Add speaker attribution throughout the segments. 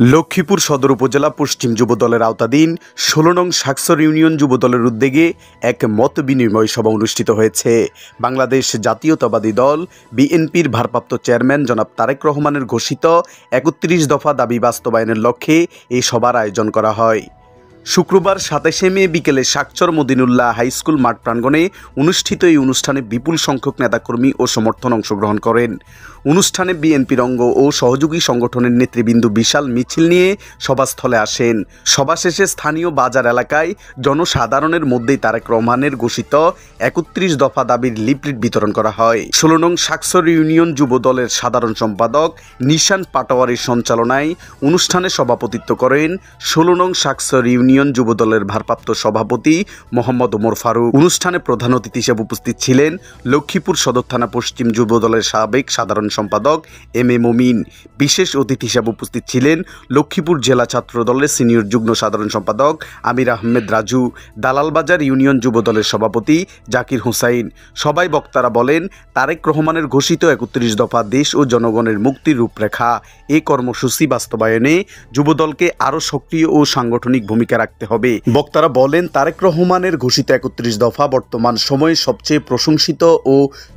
Speaker 1: লক্ষ্মীপুর সদর উপজেলা পশ্চিম যুবদলের আওতাধীন ১৬ নং শাকসর ইউনিয়ন যুবদলের উদ্যোগে এক মত বিনিময় সভা অনুষ্ঠিত হয়েছে। বাংলাদেশ জাতীয়তাবাদী দল বিএনপির ভারপ্রাপ্ত চেয়ারম্যান জনাব তারেক রহমানের ঘোষিত ৩১ দফা দাবি বাস্তবায়নের লক্ষ্যে এই সভার আয়োজন করা হয়। শুক্রবার ২৭শে মে বিকেলে শাকচর মদিনুল্লাহ হাইস্কুল মাঠ প্রাঙ্গণে অনুষ্ঠিত এই অনুষ্ঠানে বিপুল সংখ্যক নেতাকর্মী ও সমর্থন অংশগ্রহণ করেন। অনুষ্ঠানে বিএনপির অঙ্গ ও সহযোগী সংগঠনের নেতৃবৃন্দ বিশাল মিছিল নিয়ে সভাস্থলে আসেন। সভা শেষে স্থানীয় বাজার এলাকায় জনসাধারণের মধ্যেই তারেক রহমানের ঘোষিত ৩১ দফা দাবির লিফলেট বিতরণ করা হয়। ১৬ নং শাকচর ইউনিয়ন যুব দলের সাধারণ সম্পাদক নিশান পাটোয়ারির সঞ্চালনায় অনুষ্ঠানে সভাপতিত্ব করেন ১৬ নং শাকচর ইউনিয়ন যুবদলের ভারপ্রাপ্ত সভাপতি মোহাম্মদ ওমর ফারুক। অনুষ্ঠানে প্রধান অতিথি হিসেবে উপস্থিত ছিলেন লক্ষ্মীপুর সদর থানা পশ্চিম যুবদলের সাবেক সাধারণ সম্পাদক এম এ মমিন। বিশেষ অতিথি হিসেবে উপস্থিত ছিলেন লক্ষ্মীপুর জেলা ছাত্র দলের সিনিয়র যুগ্ম সাধারণ সম্পাদক আমির আহমেদ রাজু, দালালবাজার ইউনিয়ন যুবদলের সভাপতি জাকির হুসাইন। সবাই বক্তারা বলেন, তারেক রহমানের ঘোষিত ৩১ দফা দেশ ও জনগণের মুক্তির রূপরেখা। এই কর্মসূচি বাস্তবায়নে যুবদলকে আরও সক্রিয় ও সাংগঠনিক ভূমিকা রাখতে হবে। বক্তারা বলেন, তারেক রহমানের ঘোষিত ৩১ দফা বর্তমান সময়ে সবচেয়ে প্রশংসিত ও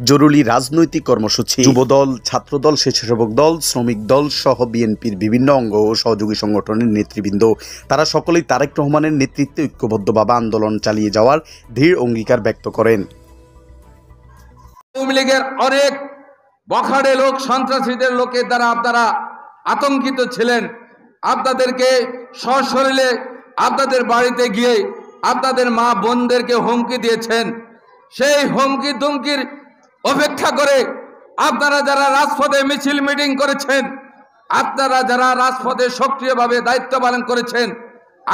Speaker 1: জরুরি রাজনৈতিক কর্মসূচি। যুবদল, ছাত্রদল, স্বেচ্ছাসেবক দল, শ্রমিক দল সহ বিএনপির বিভিন্ন অঙ্গ ও সহযোগী সংগঠনের নেতৃবৃন্দ তারা সকলেই তারেক রহমানের নেতৃত্বে ঐক্যবদ্ধভাবে আন্দোলন চালিয়ে যাওয়ার দৃঢ় অঙ্গীকার ব্যক্ত করেন।
Speaker 2: আওয়ামী লীগের অনেক বখাটে লোক, সন্ত্রাসীদের লোকের দ্বারা আপনারা আতঙ্কিত ছিলেন। আপনাদেরকে সশরীরে আপনাদের বাড়িতে গিয়ে আপনাদের মা বোনদেরকে হুমকি দিয়েছেন। সেই হুমকি ধুমকির অপেক্ষা করে আপনারা যারা রাজপথে মিছিল মিটিং করেছেন, আপনারা যারা রাজপথে সক্রিয়ভাবে দায়িত্ব পালন করেছেন,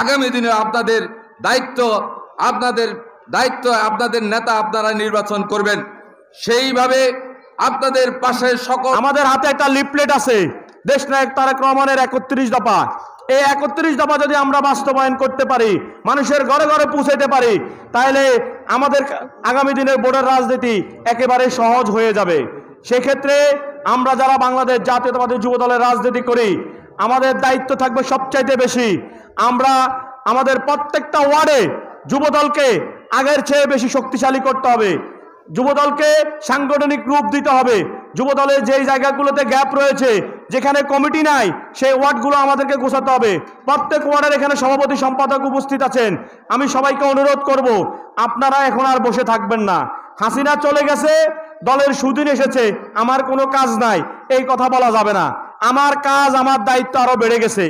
Speaker 2: আগামী দিনে আপনাদের দায়িত্ব আপনাদের নেতা আপনারা নির্বাচন করবেন। সেইভাবে আপনাদের পাশে সকল
Speaker 3: আমাদের হাতে একটা লিফলেট আছে, দেশনায়ক তারেক রহমানের ৩১ দফা। এই ৩১ দফা যদি আমরা বাস্তবায়ন করতে পারি, মানুষের ঘরে ঘরে পৌঁছাইতে পারি, তাহলে আমাদের আগামী দিনের ভোটের রাজনীতি একেবারে সহজ হয়ে যাবে। সেক্ষেত্রে আমরা যারা বাংলাদেশ জাতীয়তাবাদী যুব দলের রাজনীতি করি, আমাদের দায়িত্ব থাকবে সবচাইতে বেশি। আমরা আমাদের প্রত্যেকটা ওয়ার্ডে যুবদলকে আগের চেয়ে বেশি শক্তিশালী করতে হবে। যুবদলকে সাংগঠনিক রূপ দিতে হবে। যুবদলের যেই জায়গাগুলোতে গ্যাপ রয়েছে, যেখানে কমিটি নাই, সেই ওয়ার্ডগুলো আমাদেরকে গোছাতে হবে। প্রত্যেক ওয়ার্ডের এখানে সভাপতি সম্পাদক উপস্থিত আছেন। আমি সবাইকে অনুরোধ করব, আপনারা এখন আর বসে থাকবেন না। হাসিনা চলে গেছে, দলের সুদিন এসেছে, আমার কোনো কাজ নাই, এই কথা বলা যাবে না। আমার কাজ, আমার দায়িত্ব আরো বেড়ে গেছে।